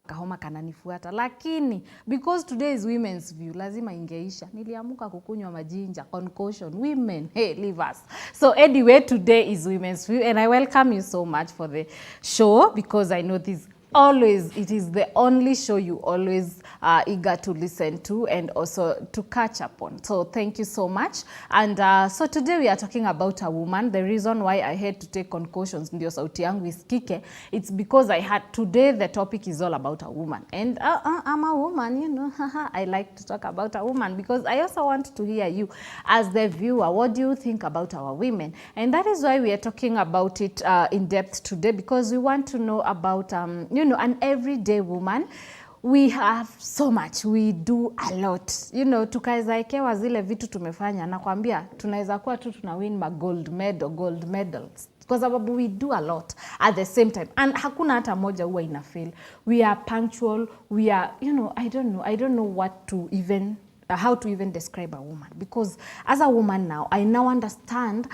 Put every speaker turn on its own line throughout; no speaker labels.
kahoma kananifuata, lakini because today is women's view lazima ingeisha. Niliamuka kukunywa majinja concoction. Women, hey, leave us. So anyway, today is women's view and I welcome you so much for the show because I know it is the only show you always eager to listen to and also to catch up on. So thank you so much. And so today we are talking about a woman. The reason why I had to take concussions ndio sauti yangu isikike, it's because today the topic is all about a woman. And I'm a woman, you know. I like to talk about a woman because I also want to hear you as the viewer. What do you think about our women? And that is why we are talking about it in depth today, because we want to know about you know, an everyday woman. We have so much, we do a lot, you know. Tukaizaekewa zile vitu tumefanya, nakwambia tunaweza kuwa tu tuna win gold medals kwa sababu we do a lot at the same time and hakuna hata moja huwa ina fail. We are punctual, we are, you know, I don't know what to even how to even describe a woman, because as a woman now I now understand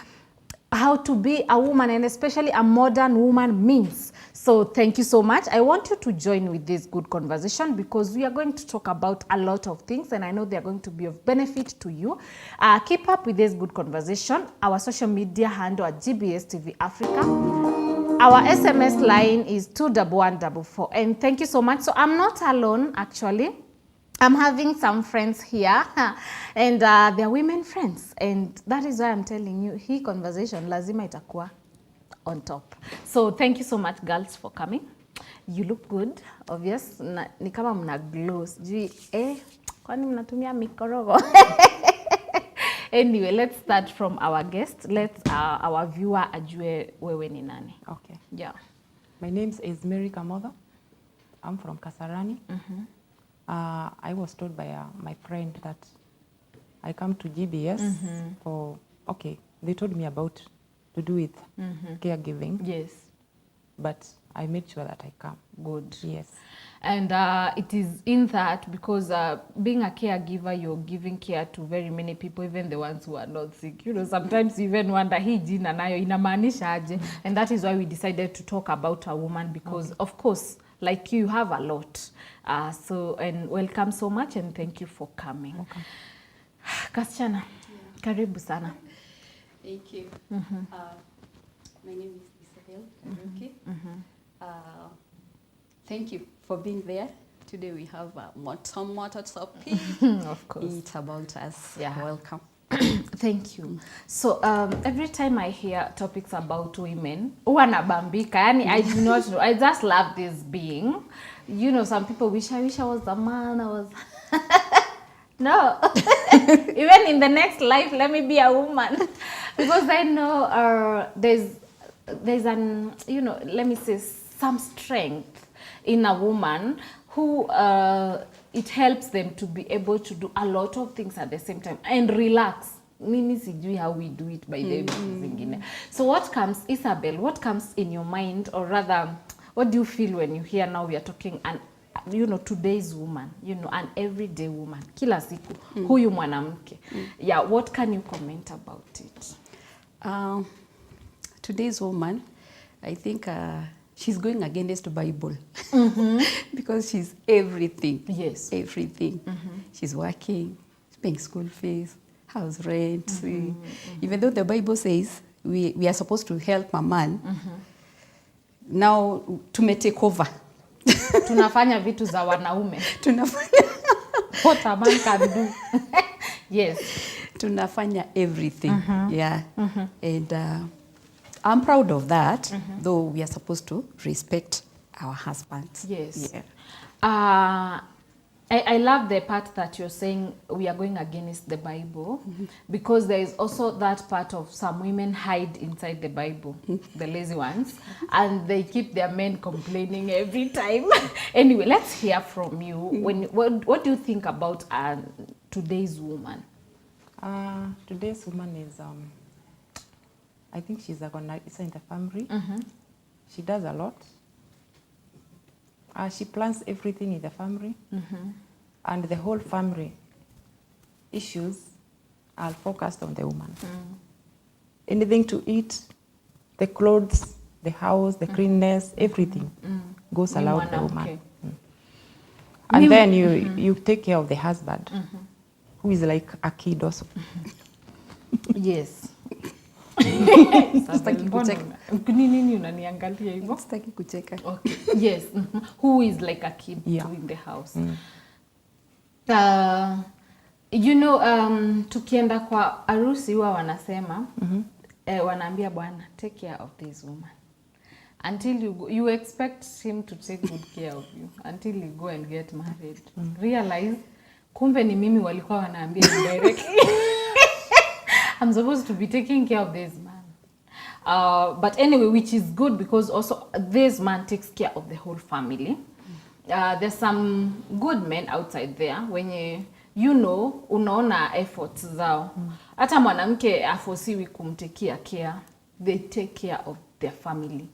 how to be a woman, and especially a modern woman means. So thank you so much. I want you to join with this good conversation because we are going to talk about a lot of things and I know they are going to be of benefit to you. Keep up with this good conversation. Our social media handle at GBS TV Africa. Our SMS line is 21144. And thank you so much. So I'm not alone, actually. I'm having some friends here and they're women friends, and that is why I'm telling you, hii conversation lazima itakuwa on top. So thank you so much girls for coming. You look good, obvious. Ni kama mna glow. Sijui kwani mnatumia mikorogo? Anyway, let's start from our guest. Let's our viewer ajue wewe ni nani.
Okay.
Yeah.
My name is Mary Kamotho. I'm from Kasarani. I was told by my friend that I come to GBS for, okay, they told me about to do with caregiving.
Yes.
But I made sure that I come.
Good.
Yes.
And it is in that because being a caregiver, you're giving care to very many people, even the ones who are not sick. You know, sometimes you even wonder, hii jina nayo inamaanisha aje? And that is why we decided to talk about a woman because, of course, like you have a lot. So, and welcome so much and thank you for coming.
Welcome.
Kasichana, karibu sana.
Thank you. My name is Isabel Karuki. Thank you for being there. Today we have some more topic.
Of course.
It's about us.
Yeah.
Welcome.
Thank you. So every time I hear topics about women, wanabambika. Yani I do not know. I just love this being. You know, some people wish I was a man. I was no. Even in the next life, let me be a woman, because I know there's an, you know, let me say, some strength in a woman who it helps them to be able to do a lot of things at the same time and relax. Mimi sijui how we do it by the zingine. So what comes, Isabel, what comes in your mind, or rather, what do you feel when you hear now we are talking you know, today's woman, you know, an everyday woman, kila siku, huyu mwanamke. Yeah, what can you comment about it?
Today's woman, I think she's going against the Bible because she's everything.
Yes.
Everything. She's working, paying school fees, house rent. Even though the Bible says we are supposed to help a man, now take over.
Tunafanya vitu za wanaume.
Tunafanya
what a man can do. Yes.
Tunafanya everything. Yeah. And I'm proud of that, though we are supposed to respect our husbands.
Yes.
Yeah.
I love the part that you're saying we are going against the Bible, because there is also that part of some women hide inside the Bible, the lazy ones, and they keep their men complaining every time. Anyway, let's hear from you. What do you think about today's woman?
Today's woman is, I think she's it's in the family. She does a lot. She plans everything in the family, and the whole family issues are focused on the woman. Anything to eat, the clothes, the house, the cleanness, everything goes allowed the woman. And then you take care of the husband, who is like a kid also.
Yes.
Sitaki kucheka.
Nini unaniangalia hivyo?
Sitaki kucheka.
Okay. Yes. Who is like a kid in the house. You know, tukienda kwa arusi huwa wanasema wanaambia bwana, take care of this woman until you expect him to take good care of you until you go and get married. Realize kumbe ni mimi walikuwa wanaambia directly. I'm supposed to be taking care of this man. But anyway, which is good because also this man takes care of the whole family. There's some good men outside there wenye you know unaona efforts zao. Hata mwanamke afosiwi kumtekia care. They take care of their family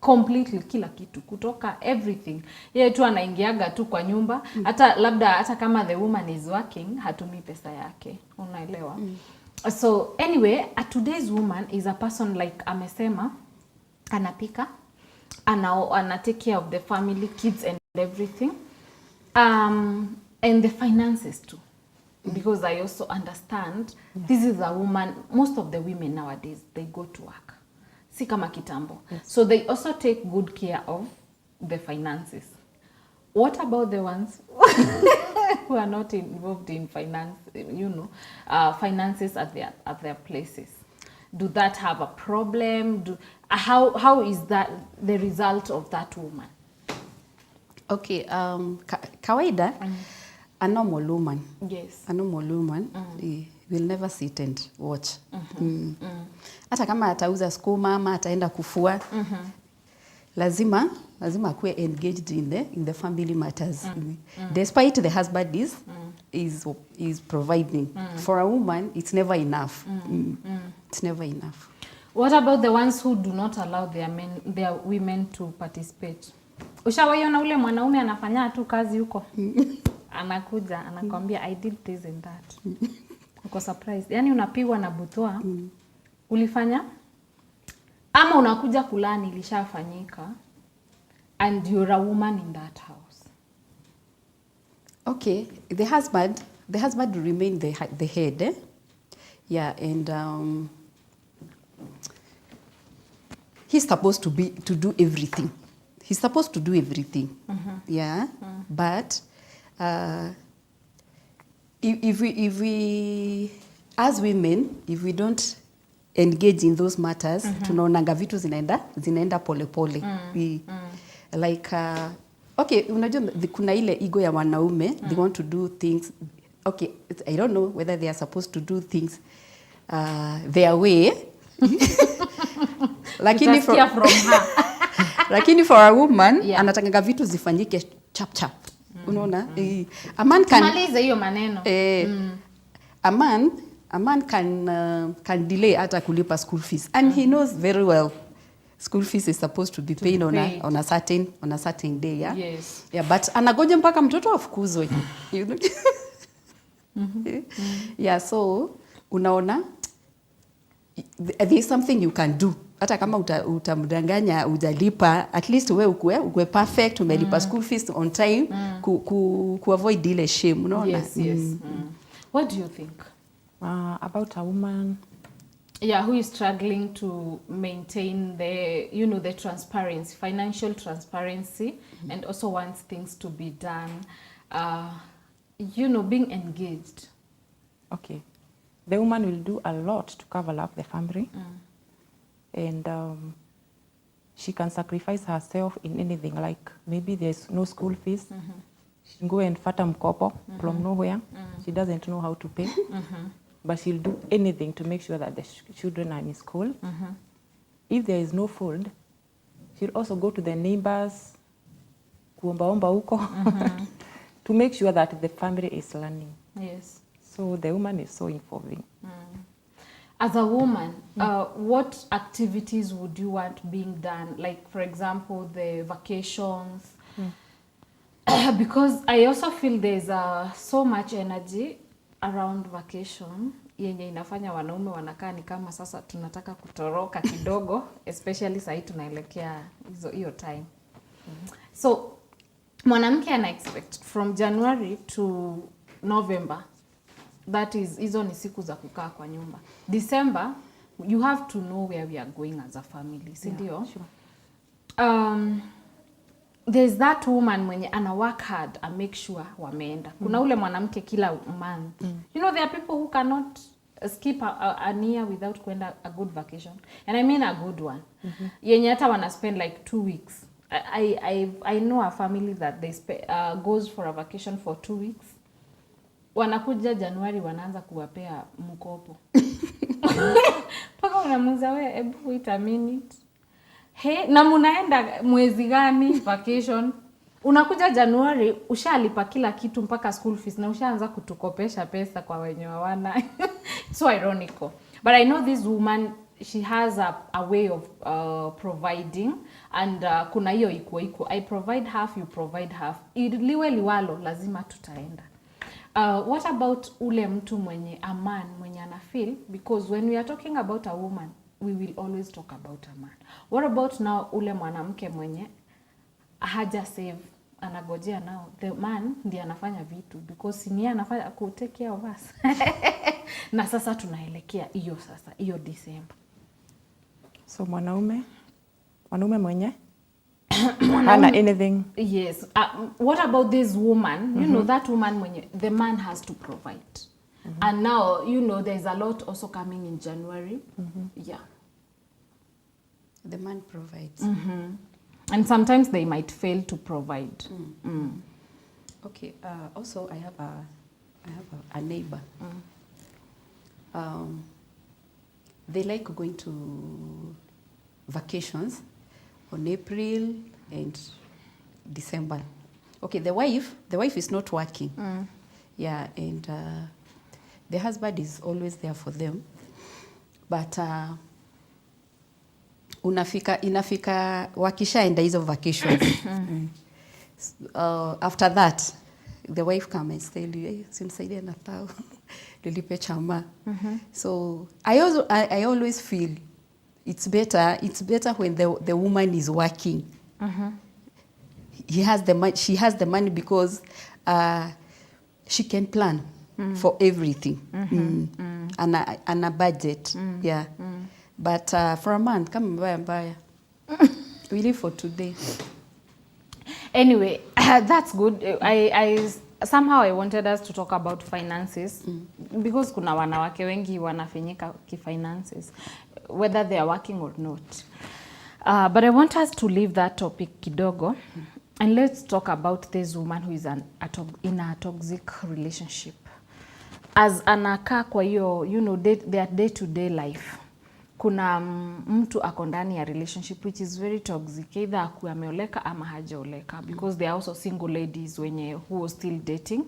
completely, kila kitu kutoka everything. Yeye tu anaingiaga tu kwa nyumba, hata kama the woman is working hatumi pesa yake, unaelewa? So anyway, today's woman is a person like amesema anapika, ana take care of the family, kids and everything, and the finances too, because I also understand this is a woman. Most of the women nowadays they go to work, si kama kitambo. So they also take good care of the finances. What about the ones who are not involved in finance, you know, finances at their places? Do that have a problem? How is that the result of that woman?
Okay, kawaida, a normal woman.
Yes.
A normal woman will never sit and watch. Hata kama atauza skuma ama ataenda kufua, lazima akuwe engaged in the family matters. Despite the husband is providing. For a woman, it's never enough. It's never enough.
What about the ones who do not allow their women to participate? Ushawaiona ule mwanaume anafanya tu kazi huko? Anakuja, anakwambia I did this and that. Uko surprised. Yani unapigwa na butwa. Ulifanya? Ama unakuja kulani ilishafanyika and you're a woman in that house.
Okay, the husband will remain the head, eh? Yeah, and he's supposed to do everything. He's supposed to do everything. Yeah, but if we as women, if we don't engage in those matters, tunaonanga vitu zinaenda pole pole. Like okay, unajua kuna ile ego ya wanaume, they want to do things. Okay, I don't know whether they are supposed to do things their way. Lakini for a woman, anataka vitu zifanyike chap chap. Unaona? A man can
maliza hiyo maneno.
A man can delay hata kulipa school fees, and he knows very well school fees is supposed to be paid on a certain day, yeah.
Yes.
Yeah, but anagoja mpaka mtoto afukuzwe. You know? Yeah, so unaona there is something you can do. Hata kama utamdanganya ujalipa, at least wewe ukue perfect, umelipa school fees on time, ku avoid ile shame, unaona?
Yes. What do you think
about a woman?
Yeah, who is struggling to maintain the transparency, financial transparency, and also wants things to be done, being engaged.
Okay. The woman will do a lot to cover up the family. And she can sacrifice herself in anything, like maybe there's no school fees. She can go and fata mkopo from nowhere. She doesn't know how to pay. But she'll do anything to make sure that the children are in school. If there is no food, she'll also go to the neighbors, kuombaomba huko, to make sure that the family is learning.
Yes.
So the woman is so involving.
As a woman, what activities would you want being done? Like, for example, the vacations. Because I also feel there's so much energy around vacation yenye inafanya wanaume wanakaa ni kama sasa tunataka kutoroka kidogo, especially sahi tunaelekea hiyo time. So mwanamke ana expect from January to November, that is, hizo ni siku za kukaa kwa nyumba. December you have to know where we are going as a family, si ndio?
Yeah, sure.
There's that woman mwenye ana work hard and make sure wameenda. Kuna ule mwanamke kila month. You know, there are people who cannot skip a year without kwenda a good vacation. And I mean a good one. Yenye hata wana spend like 2 weeks. I know a family that they goes for a vacation for 2 weeks. Wanakuja Januari wanaanza kuwapea mkopo. Paka unamuza we, ebu wait a minute. He, na munaenda mwezi gani vacation? Unakuja Januari, ushalipa kila kitu mpaka school fees na ushaanza kutukopesha pesa kwa wenye hawana. So ironical. But I know this woman, she has a way of providing, and kuna hiyo iko. I provide half, you provide half. Liwe liwalo, lazima tutaenda. What about ule mtu mwenye, a man mwenye ana feel, because when we are talking about a woman, we will always talk about a man. What about now ule mwanamke mwenye haja save, anagojea now the man ndiye anafanya vitu, because ni anafanya ku take care of us. Na sasa tunaelekea hiyo December.
So mwanaume mwenye hana anything.
Yes. What about this woman? You know, that woman mwenye the man has to provide. And now, you know, there's a lot also coming in January. Yeah.
The man provides.
And sometimes they might fail to provide.
Okay. Also, I have a neighbor. They like going to vacations on April and December. Okay, the wife is not working. Yeah, and the husband is always there for them. But inafika wakishaenda hizo vacations. After that, the wife comes and tell you, hey, simsaidia na tao. Nilipe chama. So I always feel it's better when the woman is working. She has the money because she can plan for everything. And a budget. Yeah. But for a man, come mbaya. We live for today.
Anyway, that's good. I somehow I wanted us to talk about finances, because kuna wanawake wengi wanafinyika kifinances, whether they are working or not. But I want us to leave that topic kidogo, and let's talk about this woman who is in a toxic relationship. As anakaa kwa hiyo, you know, their day-to-day life. Kuna mtu ako ndani ya relationship which is very toxic, either akuwe ameoleka ama hajaoleka, because there are also single ladies who are still dating,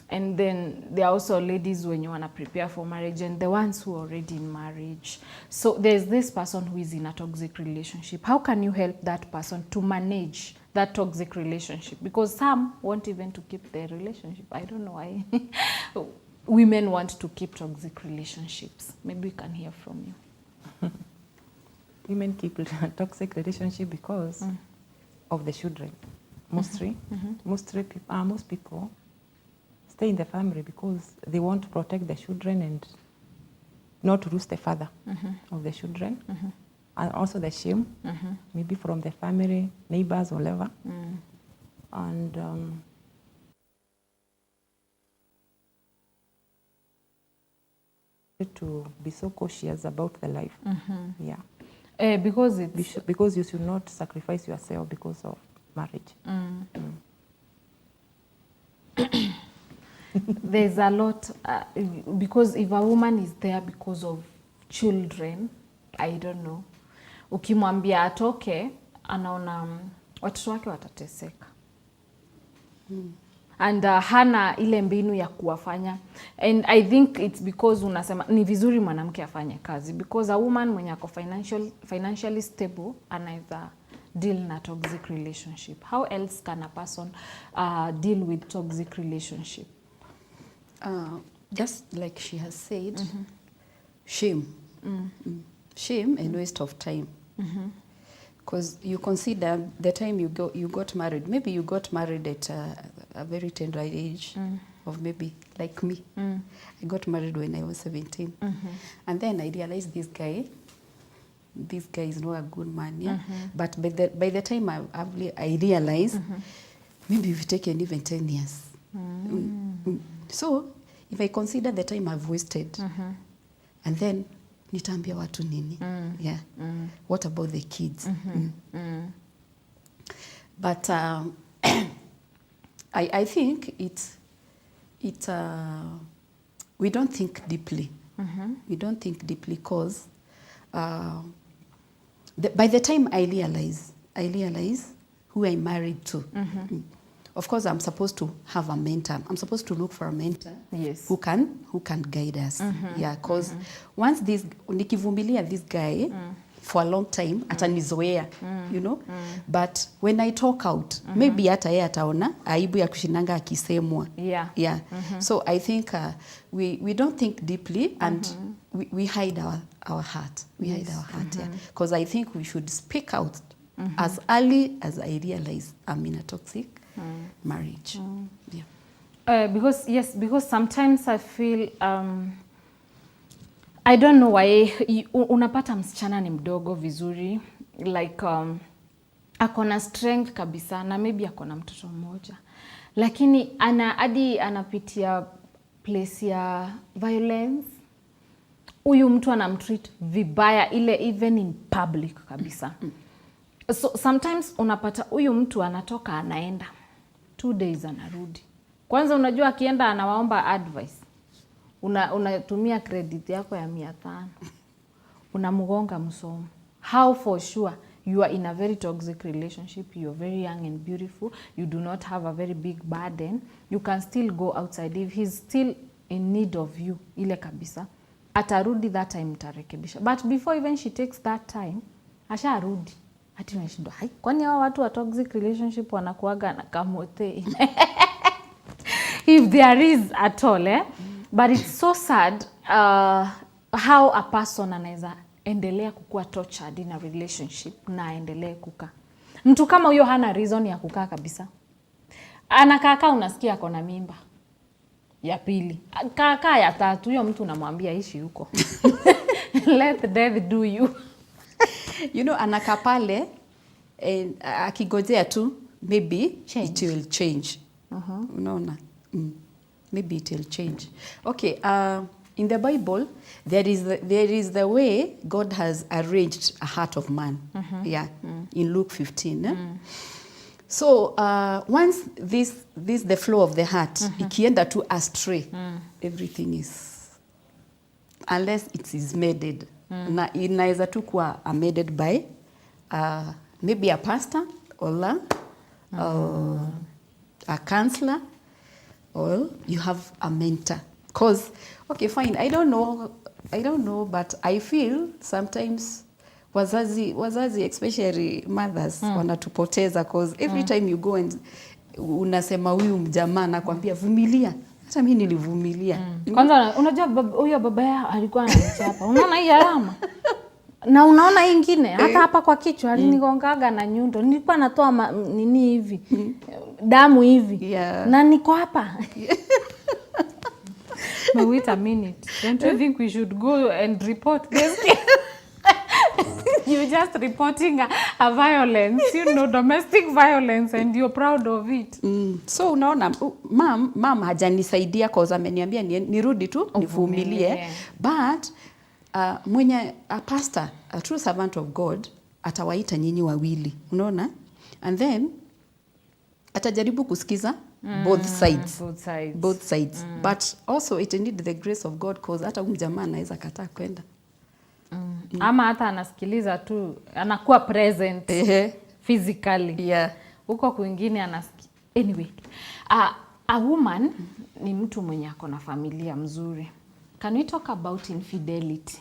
and then there are also ladies wenye wana prepare for marriage, and the ones who are already in marriage. So there's this person who is in a toxic relationship. How can you help that person to manage that toxic relationship? Because some want even to keep their relationship. I don't know why. Women want to keep toxic relationships. Maybe we can hear from you.
Women keep toxic relationship because of the children. Most people stay in the family because they want to protect the children and not lose the father of the children. And also the shame, maybe from the family, neighbors, or whatever. And to be so cautious about the life. Yeah.
Because
because you should not sacrifice yourself because of marriage.
There's a lot, because if a woman is there because of children, I don't know, ukimwambia atoke, anaona watoto wake watateseka. And hana ile mbinu ya kuwafanya. And I think it's because unasema ni vizuri mwanamke afanye kazi, because a woman mwenye ako financially stable anaweza deal na toxic relationship. How else can a person deal with toxic relationship?
Just like she has said, shame. Shame and waste of time. Because you consider the time you got married, maybe you got married at a very tender age of maybe like me. I got married when I was 17. And then I realized this guy is not a good man, yeah. But by the time I realized, maybe we've taken even 10 years. So if I consider the time I've wasted, and then nitaambia watu nini? Yeah. What about the kids? But I think we don't think deeply. We don't think deeply because by the time I realize who I'm married to. Of course, I'm supposed to have a mentor. I'm supposed to look for a mentor.
Yes.
Who can guide us. Yeah, because once nikivumilia this guy for a long time, atanizoea, you know. But when I talk out, maybe hata yeye ataona aibu ya kushinanga akisemwa. Yeah. So I think we don't think deeply and we hide our heart. We hide our heart, yeah. Because I think we should speak out as early as I realize I'm in a toxic marriage. Yeah.
Because sometimes I feel I don't know why unapata msichana ni mdogo vizuri like akona strength kabisa na maybe akona mtoto mmoja lakini hadi anapitia place ya violence. Huyu mtu anamtreat vibaya ile even in public kabisa. So sometimes unapata huyu mtu anatoka anaenda 2 days anarudi. Kwanza unajua akienda anawaomba advice. Unatumia credit yako ya 500. Unamgonga msomo. How for sure you are in a very toxic relationship, you are very young and beautiful, you do not have a very big burden, you can still go outside if he's still in need of you ile kabisa. Atarudi that time mtarekebisha. But before even she takes that time, asharudi. Hati unashindwa, hai, kwani hao watu wa toxic relationship wanakuaga na kamote? If there is at all, eh? But it's so sad how a person anaweza endelea kukua tortured in a relationship na endelee kukaa. Mtu kama huyo hana reason ya kukaa kabisa. Anakaa unasikia ako na mimba ya pili. Kaka ya tatu huyo mtu unamwambia ishi huko. Let death do you.
You know, anakaa pale akigojea tu maybe it will change. Unaona? Maybe it will change. Okay, in the Bible there is the way God has arranged a heart of man. Yeah. In Luke 15. So once the flow of the heart ikienda to astray, everything is, unless it is made. Na inaweza tu kuwa made by maybe a pastor or a counselor, or you have a mentor. Cause okay, fine, I don't know, but I feel sometimes wazazi especially mothers wanatupoteza cause every time you go and unasema huyu mjamaa nakwambia vumilia. Hata mimi nilivumilia.
Kwanza unajua huyo baba yao alikuwa ananichapa. Unaona hii alama? Na unaona hii nyingine hata hapa kwa kichwa alinigongaga na nyundo. Nilikuwa natoa nini hivi. Damu hivi.
Yeah.
Na niko hapa. But wait a minute. Don't you think we should go and report this? You're just reporting a violence, you know, domestic violence, and you're proud of it.
So unaona mom hajanisaidia cause ameniambia nirudi tu nivumilie. But mwenye a pastor, a true servant of God, atawaita nyinyi wawili. Unaona? And then atajaribu kusikiza both sides. But also it need the grace of God cause hata mjamaa anaweza kataa kwenda.
Ama hata anasikiliza tu, anakuwa present physically.
Yeah.
Huko kwingine anasikia. Anyway, a woman ni mtu mwenye ako na familia mzuri. Can we talk about infidelity?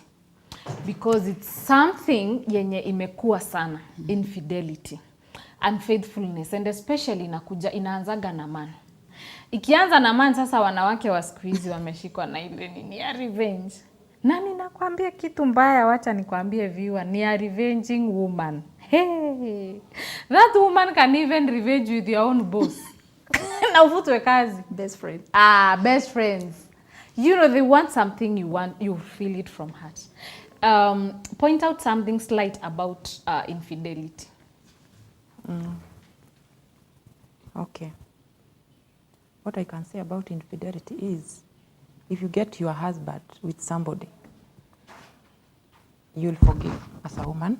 Because it's something yenye imekuwa sana, infidelity, unfaithfulness, and especially inaanzaga na man. Ikianza na man, sasa wanawake wa siku hizi wameshikwa na ile nini ya revenge. Na ninakwambia kitu mbaya, wacha nikwambie viewer, ni a revenging woman. Hey, that woman can even revenge with your own boss. Na uvutwe kazi.
Best friend.
Best friends. You know, they want something you want, you feel it from heart. Point out something slight about infidelity.
Okay. What I can say about infidelity is, if you get your husband with somebody, you'll forgive as a woman.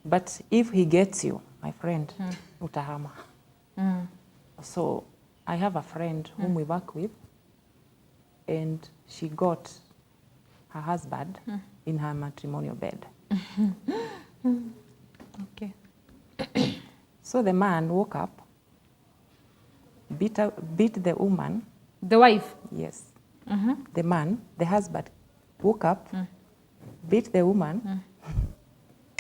But if he gets you, my friend, utahama. So I have a friend whom we work with, and she got her husband in her matrimonial bed.
Okay.
So the man woke up, beat the woman.
The wife.
Yes. The man, the husband, woke up, beat the woman.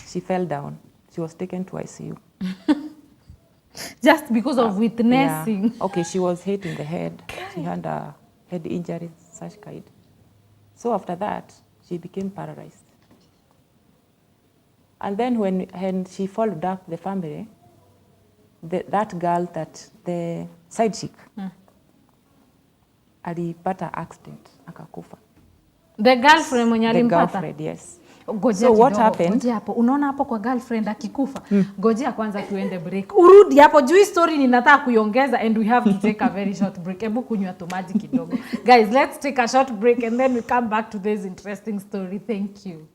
She fell down. She was taken to ICU.
Just because of witnessing.
Yeah. Okay, she was hit in the head. She had a head injury, such kind. So after that, she became paralyzed. And then when she followed up the family, that girl, the side chick, alipata accident, akakufa.
The girlfriend mwenye
The
alimpata.
girlfriend, yes.
Gojea
So what
kidogo,
happened?
gojea hapo. Unaona hapo kwa girlfriend akikufa. Gojea kwanza tuende break. Urudi hapo juu story ninataka kuiongeza and we have to take a very short break. Hebu kunywa tu maji kidogo. Guys, let's take a short break and then we come back to this interesting story. Thank you.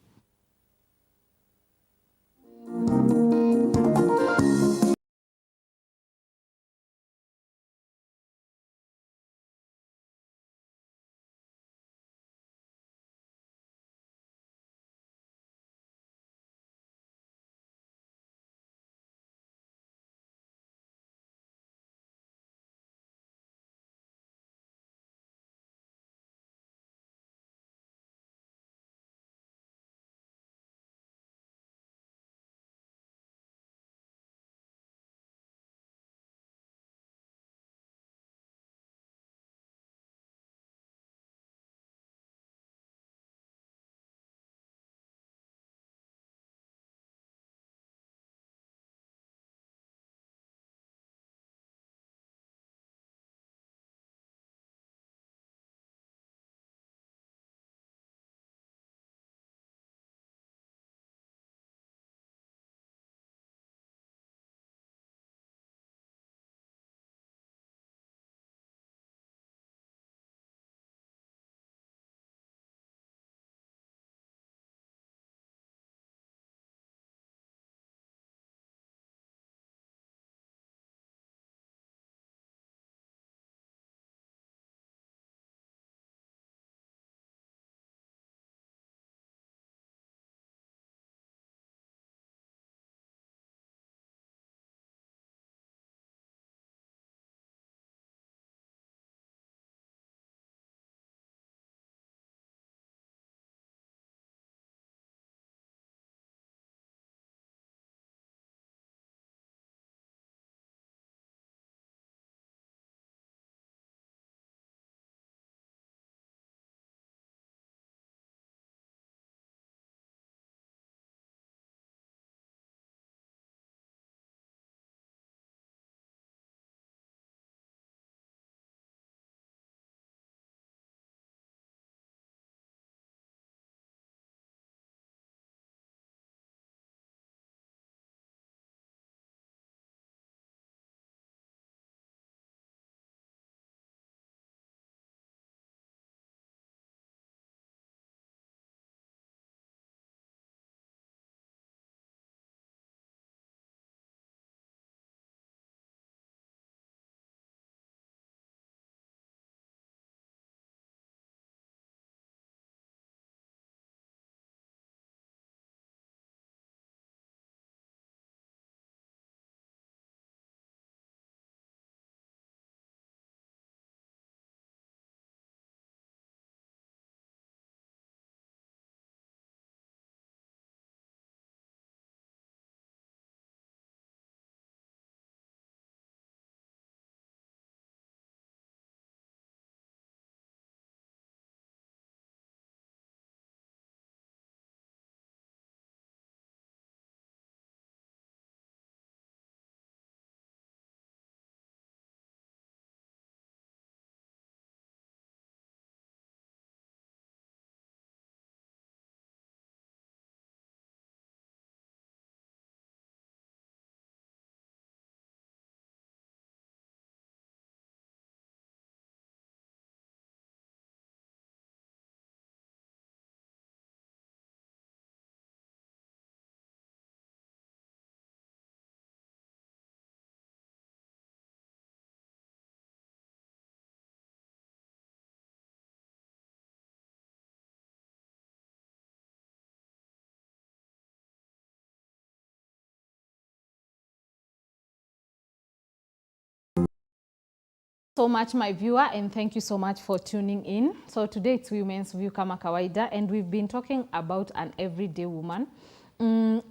So much, my viewer, and thank you so much for tuning in. So today it's Women's View kama kawaida, and we've been talking about an everyday woman.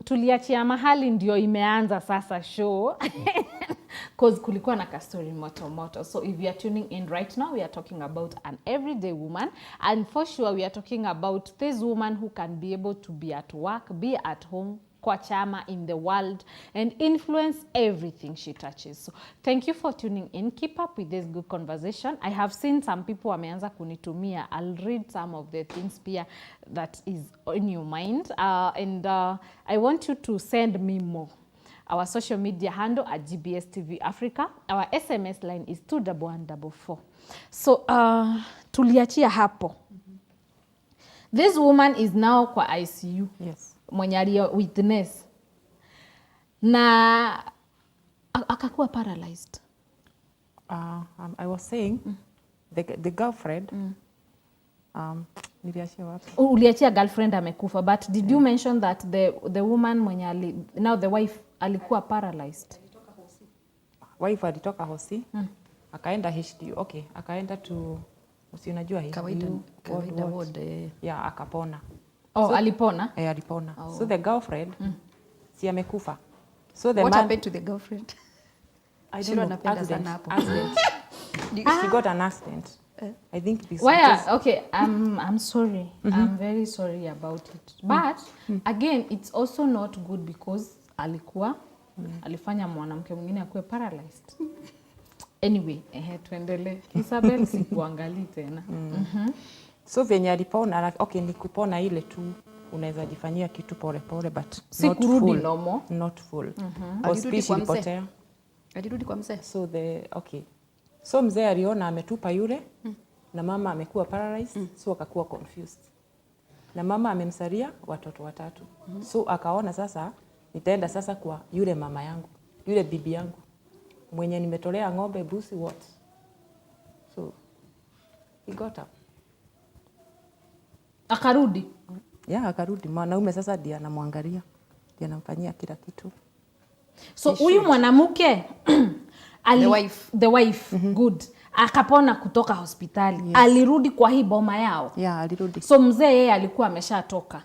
Tuliachia mahali ndio imeanza sasa show cause kulikuwa na kastori moto moto. So if you are tuning in right now, we are talking about an everyday woman, and for sure we are talking about this woman who can be able to be at work, be at home, kwa chama, in the world, and influence everything she touches. So thank you for tuning in. Keep up with this good conversation. I have seen some people wameanza kunitumia. I'll read some of the things pia that is in your mind, and I want you to send me more. Our social media handle at GBS TV Africa. Our SMS line is 21144. So tuliachia hapo. This woman is now kwa ICU.
Yes.
Mwenye aliyo witness na akakuwa paralyzed.
I was saying the girlfriend niliachia wapi?
Uliachia girlfriend amekufa, but did you mention that the woman mwenye now the wife alikuwa paralyzed?
Wife alitoka hosi akaenda HDU. Okay, akaenda to unajua HDU
kawaida ward.
Yeah, akapona.
Oh, so, alipona?
Alipona. Oh. So the girlfriend si amekufa. So the
what
man,
happened to the girlfriend?
I don't know. Accident. She got an accident. I think this.
Okay, I'm sorry. I'm very sorry about it. But again, it's also not good because alikuwa alifanya mwanamke mwingine akuwe paralyzed. Anyway, tuendelee. Isabel sikuangali tena.
So venye alipona, okay, ni kupona ile tu unaweza jifanyia kitu pole pole, but
si
not
kurudi
full.
Normal.
Not full.
Alirudi kwa mzee.
So so mzee aliona ametupa yule na mama amekuwa paralyzed, so akakuwa confused. Na mama amemsalia watoto watatu. So akaona sasa nitaenda sasa kwa yule mama yangu, yule bibi yangu mwenye nimetolea ng'ombe, busi, what. So he got up.
Akarudi.
Yeah, akarudi. Mwanaume sasa ndiye anamwangalia. Ndiye anamfanyia kila kitu.
So huyu mwanamke the wife good. Akapona kutoka hospitali. Yes. Alirudi kwa hii boma yao.
Yeah, alirudi.
So mzee yeye alikuwa ameshatoka.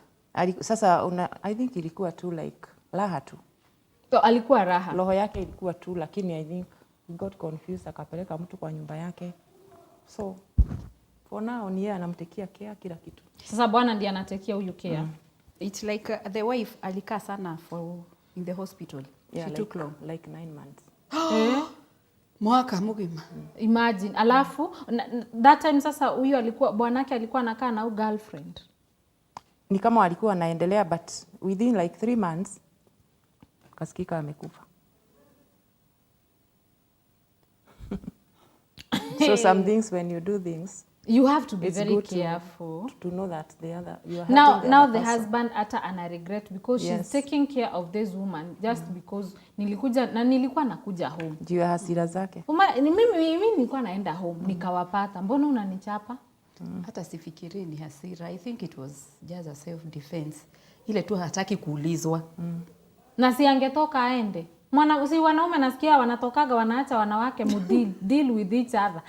Sasa I think ilikuwa tu like raha tu.
So alikuwa raha.
Roho yake ilikuwa tu, lakini I think he got confused, akapeleka mtu kwa nyumba yake. So for now ni yeye anamtekia care kila kitu.
Sasa bwana ndiye anatekia huyu care.
It's like the wife alikaa sana in the hospital.
Yeah,
she took long.
Like 9 months.
Mwaka mzima.
Imagine. Alafu that time sasa huyu alikuwa bwanake alikuwa anakaa na girlfriend.
Ni kama alikuwa anaendelea, but within like 3 months kasikika amekufa. So some things, when you do things,
you have to be very careful
to know that you are
now the husband ata ana regret because she's taking care of this woman just because nilikuwa nakuja home
juu ya hasira zake.
Mimi nilikuwa naenda home nikawapata, mbona unanichapa?
Hata sifikiri ni hasira. I think it was just a self defense. Ile tu hataki kuulizwa.
Na si angetoka aende. Si wanaume nasikia wanatokaga wanaacha wanawake deal with each other.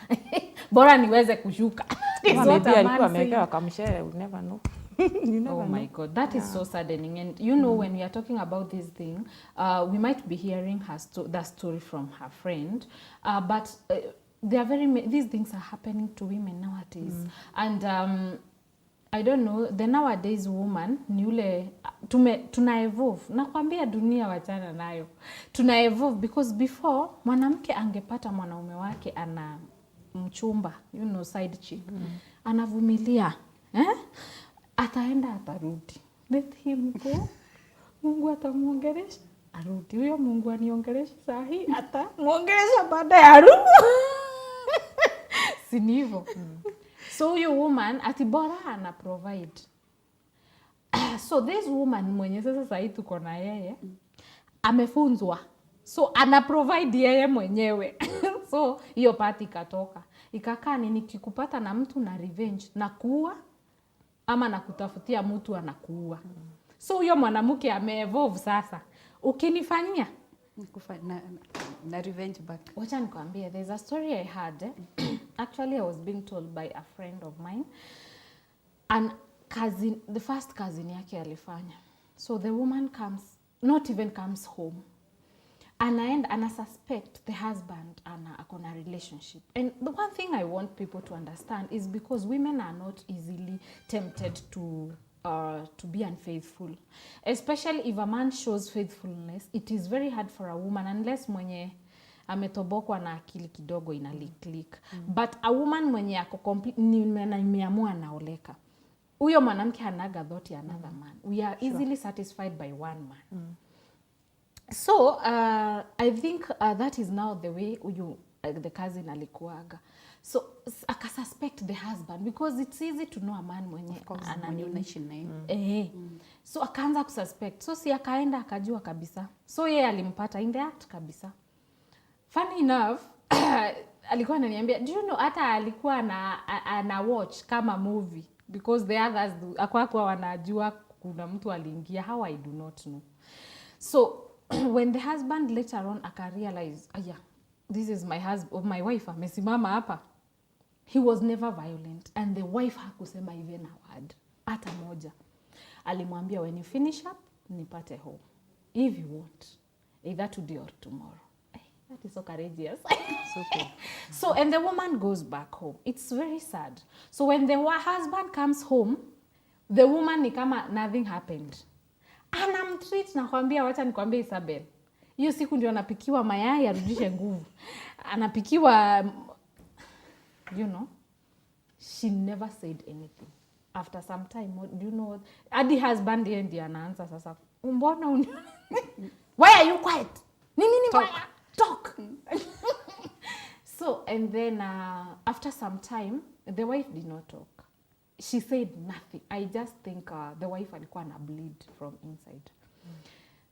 Bora niweze kushuka.
Maybe alikuwa amewekewa kamshere, you never know.
Oh my God, that is so saddening. And you know, when we are talking about this thing, we might be hearing that story from her friend, but there are these things are happening to women nowadays. And I don't know, the nowadays woman ni ule tuna evolve. Nakwambia dunia wachana nayo. Tuna evolve because before mwanamke angepata mwanaume wake ana mchumba, side chick. Anavumilia. Ataenda atarudi. Let him go. Mungu atamuongelesha. Arudi. Huyo Mungu aniongelesha sahi atamuongelesha baada ya arudi. Si ndivyo? So huyo woman atibora ana provide. So this woman mwenye sasa sahi tuko na yeye amefunzwa. So ana provide yeye mwenyewe. So hiyo party katoka. Ikakaa nikikupata na mtu na revenge na kuua ama na kutafutia mtu anakuua. So huyo mwanamke ameevolve sasa. Ukinifanyia
na revenge back.
Wacha nikwambie, there's a story I had. Actually, I was being told by a friend of mine. And cousin, the first cousin yake alifanya. So the woman not even comes home. Ana suspect the husband ako na relationship. And the one thing I want people to understand is because women are not easily tempted to be unfaithful. Especially if a man shows faithfulness, it is very hard for a woman unless mwenye ametobokwa na akili kidogo click. But a woman mwenye ako complete nimeamua naoleka. Huyo mwanamke hanaga thought ya another man. We are easily satisfied by one man. So I think that is now the way the cousin alikuaga. So akasuspect the husband because it's easy to know a man mwenye ananini. So akaanza kususpect. So si akaenda akajua kabisa. So yeye alimpata in the act kabisa. Funny enough, alikuwa ananiambia, do you know hata alikuwa ana watch kama movie because the others akwa wanajua kuna mtu aliingia. How I do not know. So when the husband later on akarealize, this is my wife amesimama hapa, he was never violent and the wife hakusema even a word hata moja. Alimwambia, when you finish up nipate home if you want, either today or tomorrow. That is so courageous.
So cool.
So and the woman goes back home. It's very sad. So when the husband comes home, the woman ni kama nothing happened. Anamtreat na kwambia, wacha nikwambie Isabel, hiyo siku ndio anapikiwa mayai arudishe nguvu. Anapikiwa, you know, she never said anything. After some time, do you know what? Adi husband yeye ndiye anaanza sasa, mbona why are you quiet? Nini mbaya? Talk. So and then after some time, the wife did not talk. She said nothing. I just think the wife alikuwa na bleed from inside.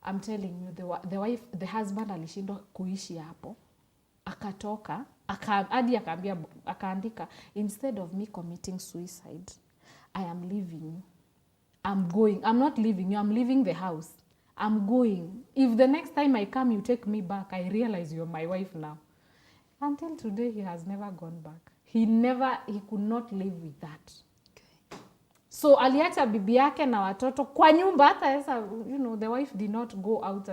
I'm telling you, the husband alishindwa kuishi hapo. Akatoka, hadi akaandika, instead of me committing suicide, I am leaving you. I'm going. I'm not leaving you. I'm leaving the house. I'm going. If the next time I come, you take me back, I realize you're my wife now. Until today, he has never gone back. He could not live with that. So aliacha bibi yake na watoto kwa nyumba, hata sasa, you know, the wife did not go out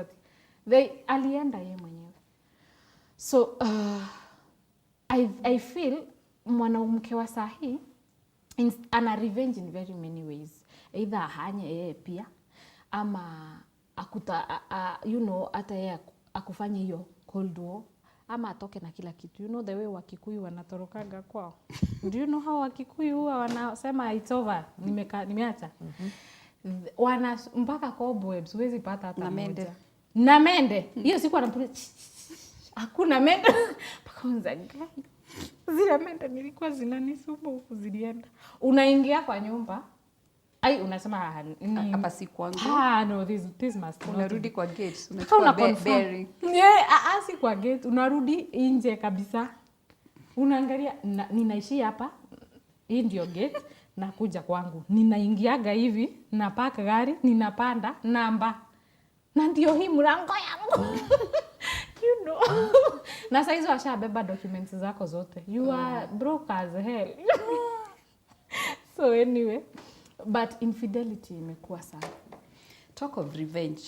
alienda yeye mwenyewe. So I feel mwanamke wa sahi ana revenge in very many ways. Either ahanye yeye pia ama you know, hata yeye akufanye hiyo Cold War ama atoke na kila kitu. You know the way Wakikuyu wanatorokaga kwao. Do you know how Wakikuyu huwa wanasema it's over, nimeacha? Wana mpaka cobwebs huwezi pata hata moja. Na mende. Hiyo siku anapulia. Hakuna mende. Mpaka unzaga. Zile mende nilikuwa zinanisumbua huku zilienda. Unaingia kwa nyumba. Unasema
hapa si kwangu.
No, this must.
Unarudi kwa gate, unachukua berry.
Si kwa gate, unarudi nje kabisa. Unaangalia ninaishi hapa. Hii ndio gate, nakuja kwangu. Ninaingiaga hivi, napaka gari, ninapanda namba. Na ndio hii mlango yangu. You know. Na saizo ashabeba documents zako zote. You are broke as hell. So anyway, but infidelity imekuwa sana.
Talk of revenge.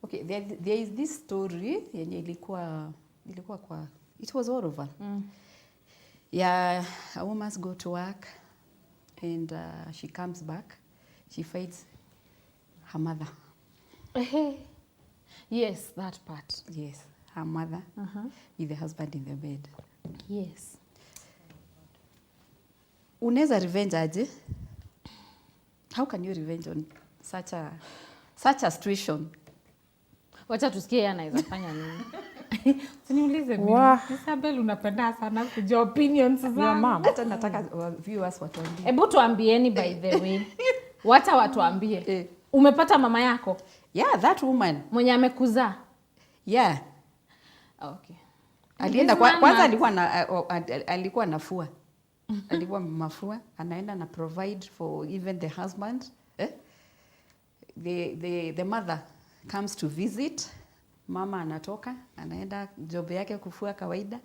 Okay, there is this story yenye ilikuwa kwa, it was all over. Yeah, a woman go to work and she comes back. She fights her mother.
Yes, that part.
Yes, her mother with the husband in the bed.
Yes.
Unaweza revenge aje? How can you revenge on such a situation?
Wacha tusikie yeye anaweza fanya nini. Usiniulize mimi. Isabel unapenda sana kujua opinions za mama.
Hata nataka viewers watuambie.
Hebu tuambieni by the way. Wacha watuambie. Umepata mama yako?
Yeah, that woman.
Mwenye amekuzaa?
Yeah.
Okay.
Alienda kwanza alikuwa nafua. Alikuwa mafua, anaenda na provide for even the husband. The mother comes to visit. mama anatoka anaenda job yake kufua kawaida,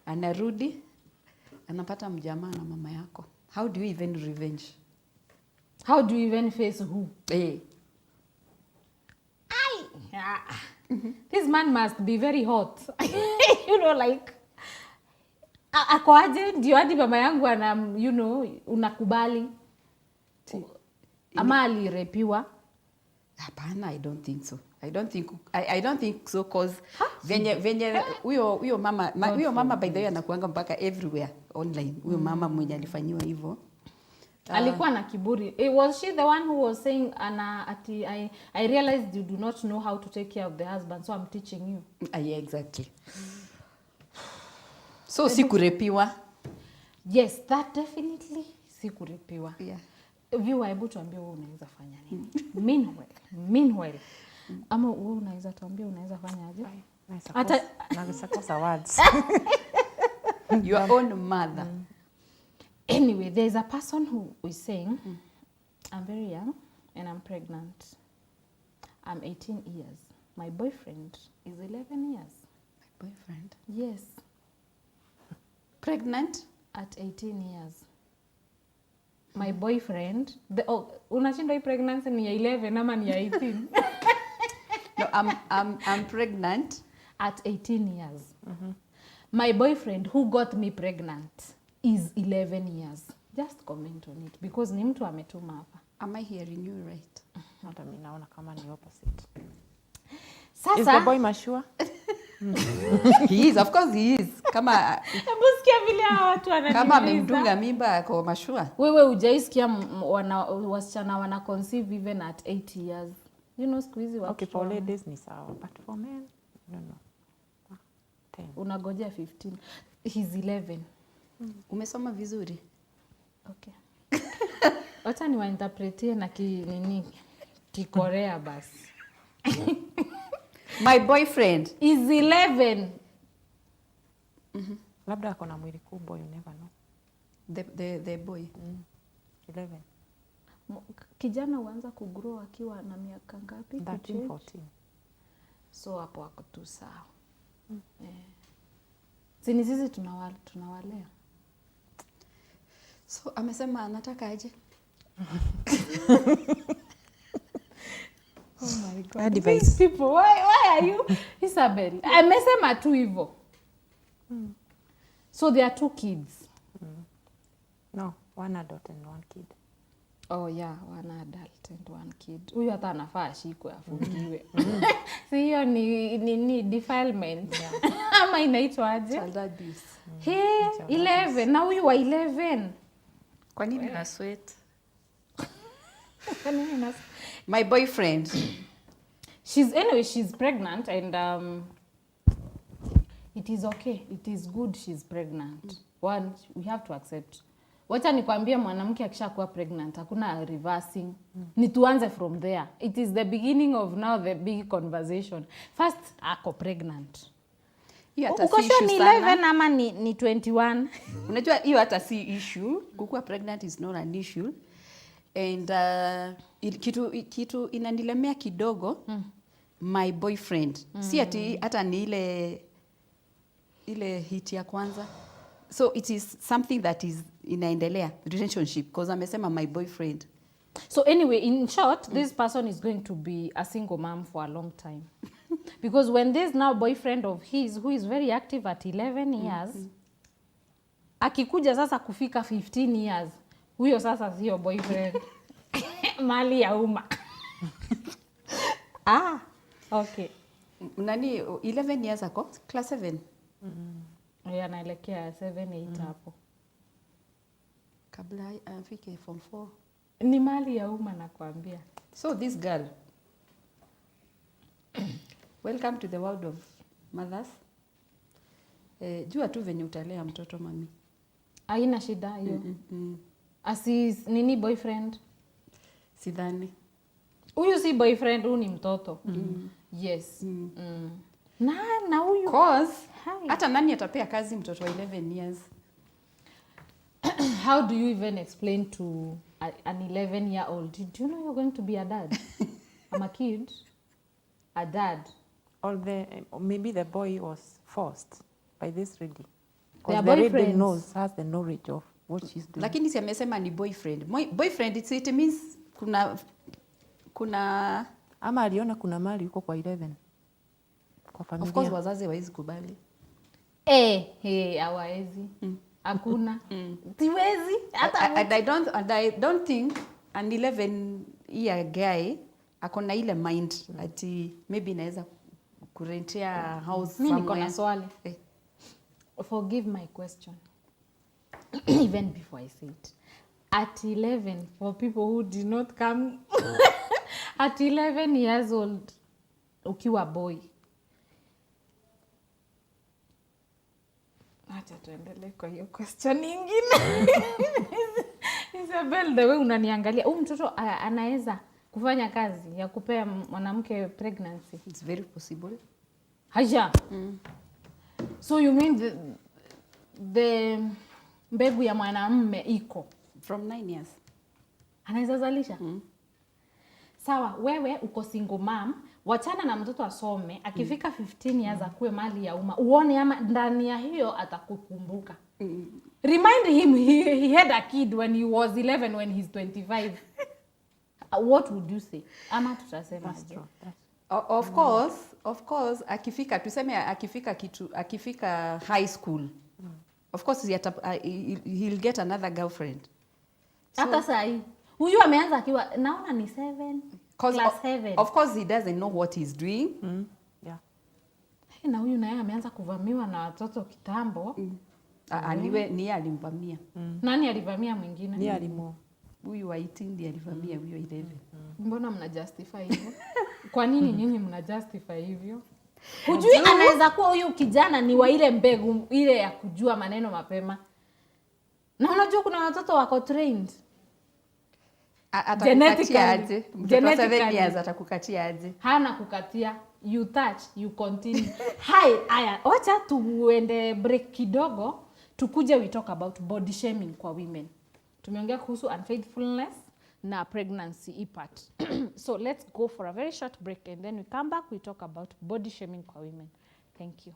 anarudi anapata mjamaa na mama yako. How do you even revenge?
How do you even face who?
Eh.
Yeah. This man must be very hot. You know, like ako aje ndio hadi mama yangu ana, you know, unakubali ama alirepiwa?
Hapana, I don't think so. I don't think so cause venye huyo mama by the way anakuanga mpaka everywhere online. Huyo mama mwenye alifanyiwa hivyo.
Alikuwa na kiburi. Was she the one who was saying I realized you do not know how to take care of the husband, so I'm teaching you.
Yeah, exactly. So sikurepiwa.
Yes, that definitely sikurepiwa.
Yeah.
Viewer, hebu tuambie wewe unaweza fanya nini? Meanwhile. Ama wewe unaweza tuambie unaweza fanya aje?
Naweza kosa words.
Your own mother.
Anyway, there's a person who is saying, I'm very young and I'm pregnant. I'm 18 years. My boyfriend is 11 years.
My boyfriend?
Yes.
Pregnant?
At 18 years. My boyfriend, unashindwa hii pregnancy ni ya 11 ama ni ya 18?
No, I'm pregnant.
At 18 years. My boyfriend who got me pregnant is 11 years. Just comment on it because ni mtu ametuma hapa.
Am I hearing you right?
Hata mimi naona kama ni opposite.
Sasa
Is the boy mature?
He is, of course he is. Kama
sikia vile hawa watu wananiuliza.
Kama amemdunga mimba kwa mashua.
Wewe hujaisikia wasichana wana conceive even at 8 years. You know squeezy watu.
Okay, for ladies ni sawa, but for men, no. 10.
Unagojea 15. He's 11.
Umesoma vizuri.
Okay. Wacha niwainterpretie na Kikorea basi.
My boyfriend
is 11.
Labda ako na mwili kubwa, you never know.
The boy.
11.
Kijana huanza kugrow akiwa na miaka ngapi?
13, 14.
So hapo wako tu sawa. Sini sisi tunawalea.
So amesema anataka aje?
Oh my God.
Advice.
These people, why are you Isabel? Amesema tu hivyo. So there are 2 kids.
No, 1 adult and 1 kid.
Oh yeah, 1 adult and 1 kid. Huyu hata anafaa ashikwe afungiwe. Si hiyo ni defilement. Ama inaitwa aje?
Child abuse.
Hey, 11. Na huyu wa 11.
Kwa nini na sweat?
Kwa nini na
My boyfriend.
She's pregnant and it is okay. It is good she's pregnant. One, we have to accept. Wacha nikwambie mwanamke akishakuwa pregnant hakuna reversing. Ni tuanze from there. It is the beginning of now the big conversation. First ako pregnant. Uko sure ni 11 ama ni 21?
Unajua hiyo hata si issue. Kukuwa pregnant is not an issue. And kitu inanilemea kidogo. My boyfriend. Si ati hata ni ile hit ya kwanza. So it is something that is inaendelea relationship because amesema my boyfriend.
So anyway, in short, this person is going to be a single mom for a long time. Because when this now boyfriend of his who is very active at 11 years, akikuja sasa kufika 15 years, huyo sasa sio boyfriend. Mali ya umma. Okay.
Nani 11 years ago? Class 7.
Yeah, naelekea 7 8 hapo.
Kabla afike form 4.
Ni mali ya umma nakwambia.
So this girl. Welcome to the world of mothers. Jua tu venye utalea mtoto mami.
Haina shida hiyo. Nini boyfriend?
Sidhani.
Huyu si boyfriend, huyu ni mtoto. Yes. Na huyu
cause hata nani atapea kazi mtoto wa 11 years?
How do you even explain to an 11-year-old, do you know you're going to be a dad? I'm a kid. A dad.
or maybe the boy was forced by this lady.
They are
Because the lady
boyfriends.
has the knowledge of what she's doing.
Lakini si amesema ni boyfriend. Boyfriend it means kuna
Ama aliona kuna mali yuko kwa 11 kwa familia.
of course wazazi hawezi kubali.
Hawawezi. Hakuna. Siwezi hata
And I don't think an 11 year guy akona ile mind ati maybe inaweza kurentia house
mimi
somewhere.
niko na swali.
Eh.
Forgive my question. Even before I say it. At 11, for people who did not come at 11 years old, ukiwa boy. Acha tuendelee kwa hiyo question nyingine. Isabel, the way unaniangalia, mtoto anaweza kufanya kazi ya kupea mwanamke pregnancy?
It's very possible.
Haja. So you mean the mbegu ya mwanamume iko
From 9 years.
anaweza zalisha? Sawa, wewe uko single mom, wachana na mtoto asome, akifika 15 years akuwe mali ya umma. Uone ama ndani ya hiyo atakukumbuka. Remind him he had a kid when he was 11, when he's 25. What would you say? Ama tutasema aje?
Of course akifika tuseme akifika high school. Of course he'll get another girlfriend.
Hata sahi. Huyu ameanza akiwa naona ni 7. Class 7.
Of course he doesn't know what he's doing.
Yeah.
Na huyu naye ameanza kuvamiwa na watoto kitambo.
Ni alimvamia.
Nani alivamia mwingine?
Ni alimu.
Huyu wa 18 ndiye alivamia huyo 11.
Mbona mna justify hivyo? Kwa nini nyinyi mna justify hivyo? Hujui anaweza kuwa huyu kijana ni wa ile mbegu ile ya kujua maneno mapema. Na unajua kuna watoto wako trained.
Atakukatia aje?
Genetically.
7 years atakukatia aje?
Hana kukatia, you touch, you continue. Haya, wacha tuende break kidogo, tukuje we talk about body shaming kwa women. Tumeongea kuhusu unfaithfulness na pregnancy part. So let's go for a very short break and then we come back, we talk about body shaming kwa women. Thank you.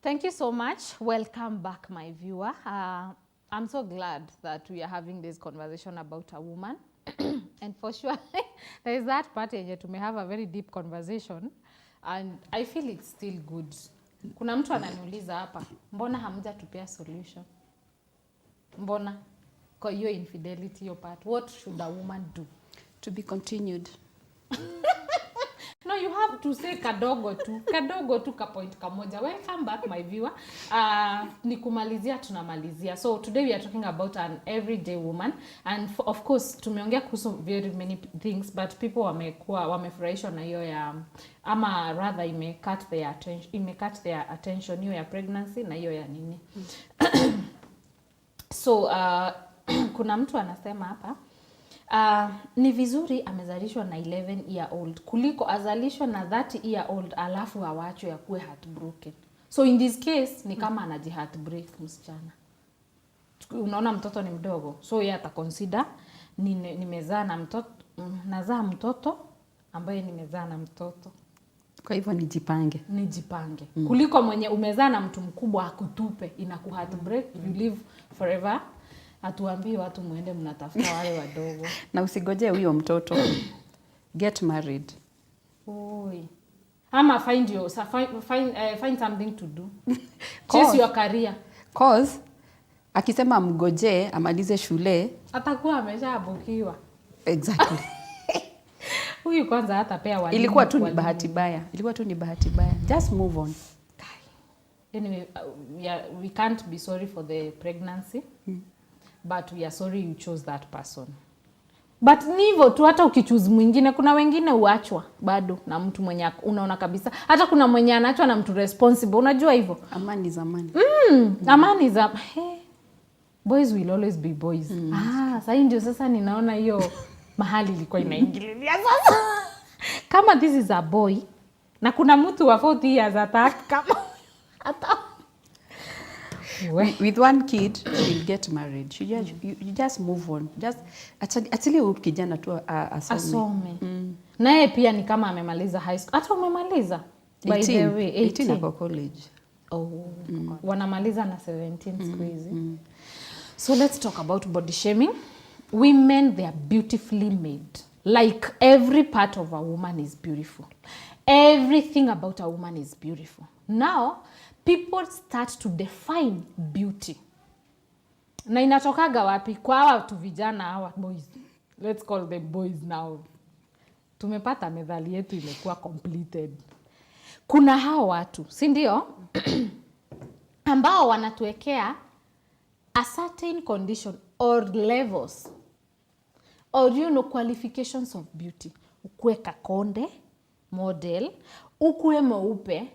Thank you so much. Welcome back, my viewer. I'm so glad that we are having this conversation about a woman. And for sure, there is that part yenye tume have a very deep conversation. And I feel it's still good. Kuna mtu ananiuliza hapa, mbona hamja tupea solution? Mbona? Kwa hiyo infidelity your part. What should a woman do?
To be continued.
No, you have to say kadogo tu ka point kamoja. Welcome back, my viewer. Ni kumalizia tunamalizia. So today we are talking about an everyday woman, and of course tumeongea kuhusu very many things, but people wamefurahishwa na hiyo ya ama rather imecut their attention hiyo ya pregnancy na hiyo ya nini. So kuna mtu anasema hapa ni vizuri amezalishwa na 11 year old kuliko azalishwa na 30 year old alafu awachwe akuwe heartbroken. So in this case ni kama anaji heartbreak msichana. unaona mtoto ni mdogo, so yeye ataconsider nimezaa na mtoto, nazaa mtoto ambaye nimezaa na mtoto.
Kwa hivyo nijipange.
Kuliko mwenye umezaa na mtu mkubwa akutupe, inaku heartbreak, you live forever. Hatuambii watu muende mnatafuta wale wadogo.
Na usigoje huyo mtoto. Get married.
Oi. Ama find something to do. Chase your career.
Cause akisema mgoje amalize shule,
atakuwa ameshabukiwa.
Exactly.
Huyu kwanza hatapea walimu.
Ilikuwa tu ni bahati baya. Just move on.
Anyway, we can't be sorry for the pregnancy. But we are sorry you chose that person. But ni hivyo tu, hata ukichoose mwingine, kuna wengine uachwa bado na mtu mwenye unaona kabisa. Hata kuna mwenye anaachwa na mtu responsible, unajua hivyo.
Amani zamani.
Amani za boys will always be boys. Sasa ndio sasa ninaona hiyo mahali ilikuwa inaingililia sasa. Kama this is a boy na kuna mtu wa 40 years attack kama hata
with one kid she'll get married. You just move on. Just actually kijana tu asome.
Naye pia ni kama amemaliza high school. Hata umemaliza by the way
18 ako college.
Wanamaliza na 17 siku hizi. So let's talk about body shaming. Women, they are beautifully made. Like every part of a woman is beautiful. Everything about a woman is beautiful. Now people start to define beauty. Na inatokaga wapi? Kwa hawa tu vijana hawa boys. Let's call them boys now. Tumepata methali yetu imekuwa completed. Kuna hawa watu, si ndio? Ambao wanatuwekea a certain condition or levels or qualifications of beauty. Ukue kakonde, model, ukue mweupe.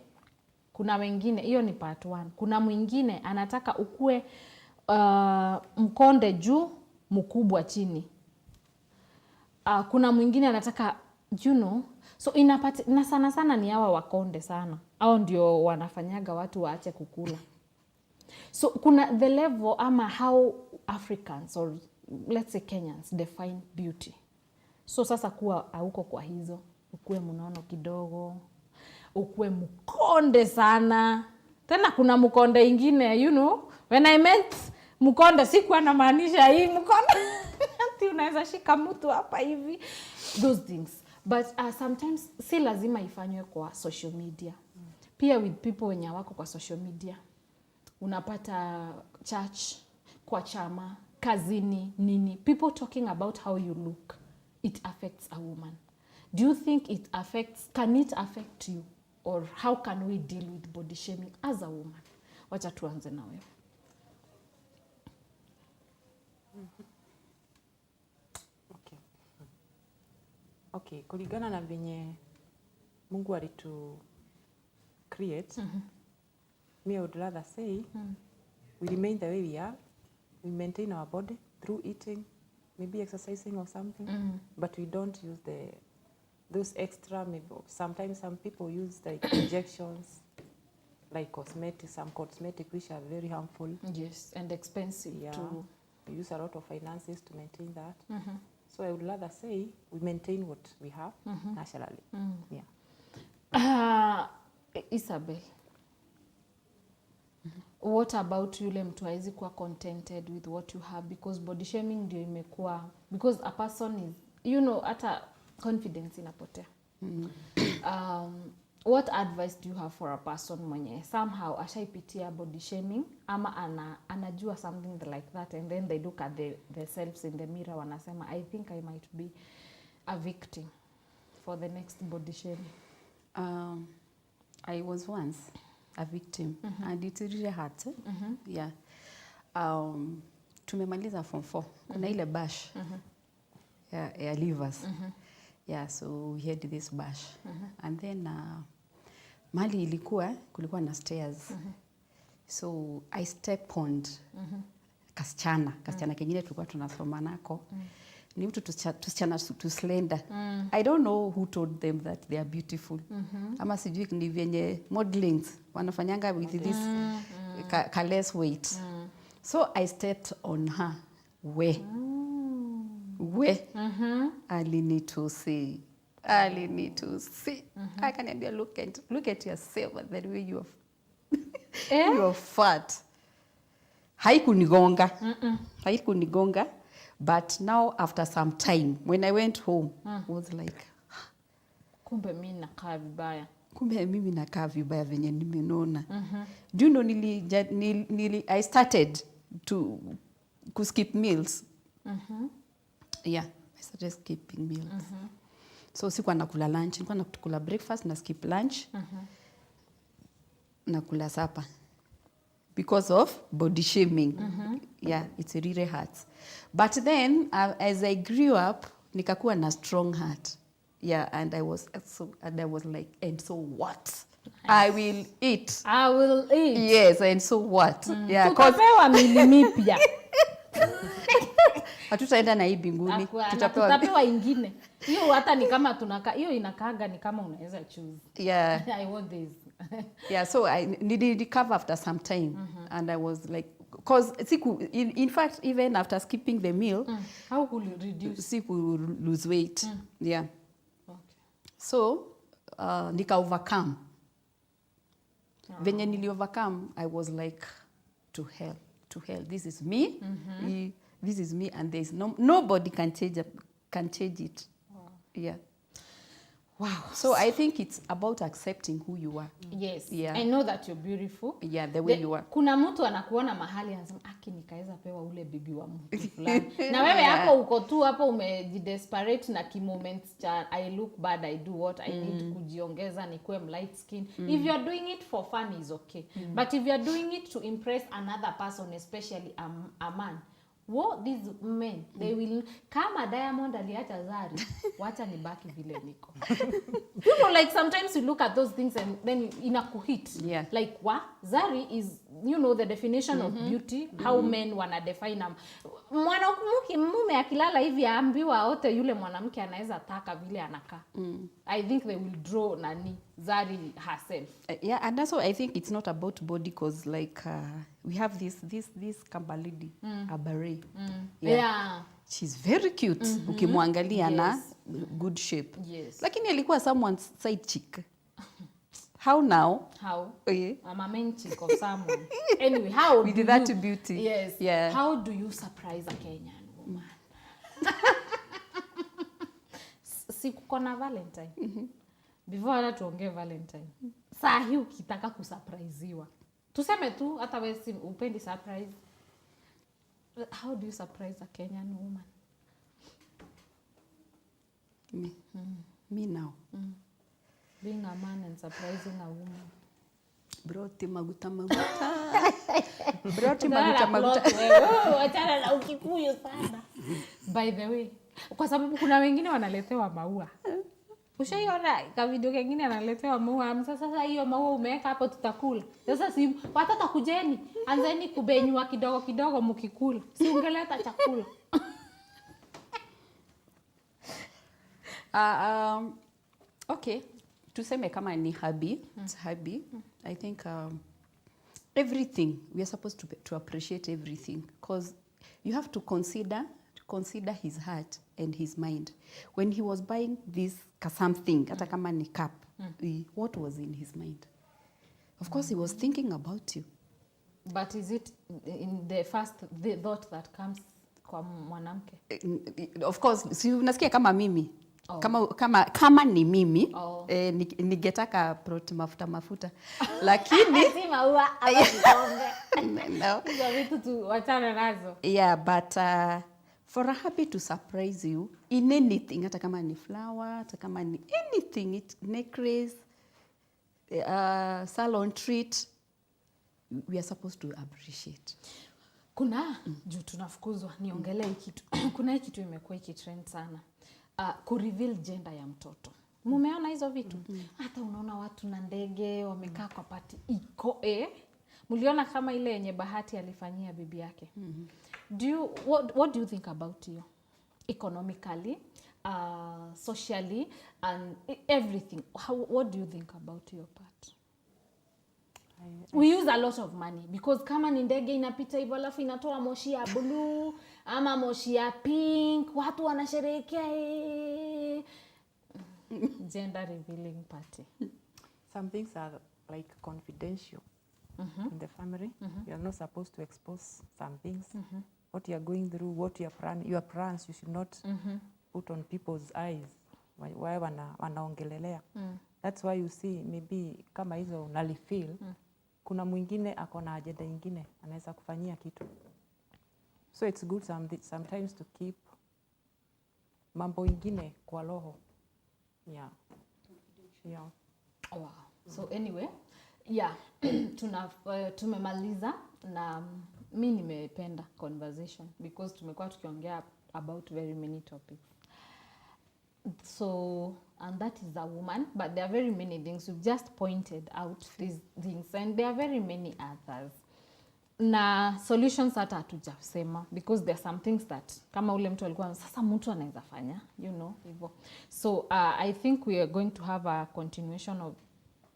Kuna wengine, hiyo ni part 1. Kuna mwingine anataka ukue mkonde juu, mkubwa chini. Kuna mwingine anataka so na sana ni hawa wakonde sana. Hao ndio wanafanyaga watu waache kukula. So kuna the level ama how Africans or let's say Kenyans define beauty. So sasa kuwa hauko kwa hizo, ukue mnono kidogo, ukue mkonde sana. Tena kuna mkonde ingine, when I meant mkonde sikuwa namaanisha hii mkonde. Ati unaweza shika mtu hapa hivi. Those things. But sometimes si lazima ifanywe kwa social media. Pia with people wenye wako kwa social media. Unapata church, kwa chama, kazini, nini. People talking about how you look. It affects a woman. Do you think can it affect you? Or how can we deal with body shaming as a woman? Wacha tuanze na wewe.
Okay, kulingana na venye Mungu alitu create, me I would rather say we remain the way we are. We maintain our body through eating, maybe exercising or something, but we don't use those extra, maybe sometimes some people use like injections, like some cosmetic which are very harmful.
Yes, and expensive too.
We use a lot of finances to maintain that. So I would rather say we maintain what we have naturally.
Isabel, what about yule mtu haizi kuwa contented with what you have? Because body shaming ndio imekuwa, because a person is, hata confidence inapotea. What advice do you have for a person mwenye somehow ashaipitia body shaming ama anajua something like that, and then they look at themselves in the mirror wanasema I think I might be a victim for the next body shaming?
I was once a victim and it really hurt. Yeah. Tumemaliza form 4. Kuna ile bash. Yeah, leavers. Yeah, so we had this bash. And then mali kulikuwa na stairs. So I stepped on kasichana kengine tulikuwa tunasoma nako. Ni mtu tusichana tu slender. I don't know who told them that they are beautiful. Ama sijui ni venye modelings wanafanyanga with this less weight. So I stepped on her. We alinitusi akaniambia, look at yourself and the way you are fat. Haikunigonga. But now after some time when I went home, was like,
kumbe mimi nakaa vibaya.
Kumbe mimi nakaa vibaya venye nimenona. Do you know I started to skip meals. Yeah, I started skipping meals. So sikuwa nakula lunch, nilikuwa nakula breakfast na skip lunch. Nakula supper. Because of body shaming. Yeah, it really hurts. But then as I grew up, nikakuwa na strong heart. Yeah, and I was like, and so what? I will eat. Yes, and so what? Yeah,
tukapewa mili mipya.
Hatutaenda na hii binguni.
Tutapewa ingine. Hiyo hata ni kama hiyo inakaaga ni kama unaweza choose.
Yeah.
I want this.
Yeah, so I needed to recover after some time. And I was like, because in fact, even after skipping the meal,
how could you reduce?
Siku lose weight. Yeah.
Okay.
So, nika overcome. Venye nili overcome, I was like, to hell. This is me. This is me, and there's nobody can change it. Wow. Yeah. Wow. So I think it's about accepting who you are.
Yes.
Yeah.
I know that you're beautiful.
Yeah, the way you are.
Kuna mtu anakuona mahali anasema nikaweza pewa ule bibi wa mtu fulani. Na wewe hapo uko tu hapo umejidesperate na moments cha I look bad, I do what I need kujiongeza nikuwe light skin. If you're doing it for fun is okay. But if you're doing it to impress another person, especially a man, what these men, they will, kama Diamond aliacha Zari, wacha nibaki vile niko. You know, like sometimes you look at those things and then inakuhit.
Yeah.
Like what? Zari is, you know, the definition of beauty, how men wana define mwanamke mume akilala hivi aambiwa aote yule mwanamke anaweza taka vile anakaa. I think they will draw nani Zari herself.
Yeah, and also I think it's not about body, because like we have this Kambalidi Abare.
Yeah.
She's very cute. Ukimwangalia na good shape.
Yes.
Lakini alikuwa someone's side chick. How now?
How?
Yeah.
I'm a main chick of someone. Anyway, how
With
do
that
you,
beauty.
Yes.
Yeah.
How do you surprise a Kenyan woman? Sikuko na Valentine. Before hata tuongee Valentine. Saa hii ukitaka kusurpriseiwa. Tuseme tu hata wewe upendi surprise. How do you surprise a Kenyan woman?
Me now.
Being a man and surprising a woman.
Brote maguta.
Achana na Ukikuyu sana. By the way, kwa sababu kuna wengine wanaletewa maua. Ushaiona ka video kingine analetewa maua. Sasa hiyo maua umeweka hapo tutakula. Sasa si watoto kujeni, anzeni kubenywa kidogo kidogo mkikula. Si ungeleta chakula.
Okay. Tuseme kama ni hobby, it's hobby. I think everything, we are supposed to appreciate everything, because you have to consider his heart and his mind. When he was buying this something, hata kama ni cup, what was in his mind? Of course, he was thinking about you.
But is it in the first thought that comes kwa mwanamke?
Of course, si unasikia kama mimi. Oh. Kama ni mimi, ningetaka mafuta. Lakini
si maua ama kikombe.
No.
Hizo vitu tu wachana nazo.
Yeah, but for a hobby to surprise you in anything, hata kama ni flower, hata kama ni anything, necklace, salon treat, we are supposed to appreciate.
Kuna juu tunafukuzwa niongelee kitu. Kuna kitu imekuwa ikitrend sana. Kureveal gender ya mtoto. Mumeona hizo vitu? Hata unaona watu na ndege wamekaa kwa pati iko Muliona kama ile yenye Bahati alifanyia bibi yake. What do you think about you? Economically, socially, and everything. What do you think about your part? We use a lot of money because kama ni ndege inapita hivyo alafu inatoa moshi ya blue ama moshi ya pink, watu wanasherehekea gender revealing party.
Some things are like confidential in the family. You are not supposed to expose some things. What you are going through, what your plans, you should not put on people's eyes. Why wanaongelelea. That's why you see maybe kama hizo unalifeel, kuna mwingine ako na agenda ingine anaweza kufanyia kitu. So it's good sometimes to keep mambo ingine kwa roho. Yeah. Yeah.
Wow. So anyway, yeah, tumemaliza na mi nimependa conversation because tumekuwa tukiongea about very many topics. So, and that is a woman, but there are very many things. You've just pointed out these things and there are very many others. Na solutions hata hatujasema because there are some things that kama ule mtu alikuwa sasa mtu anaweza fanya, you know, hivyo. So I think we are going to have a continuation of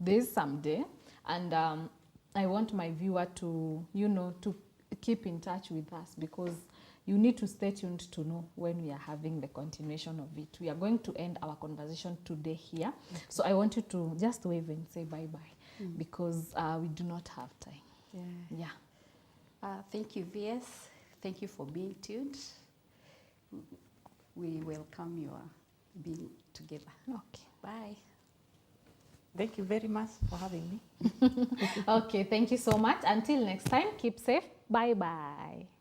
this someday, and I want my viewer to, you know, to keep in touch with us because you need to stay tuned to know when we are having the continuation of it. We are going to end our conversation today here. So I want you to just wave and say bye-bye because we do not have time. Yeah.
Thank you, VS. Thank you for being tuned. We welcome your being together.
Okay.
Bye.
Thank you very much for having me.
Okay, thank you so much. Until next time, keep safe. Bye-bye.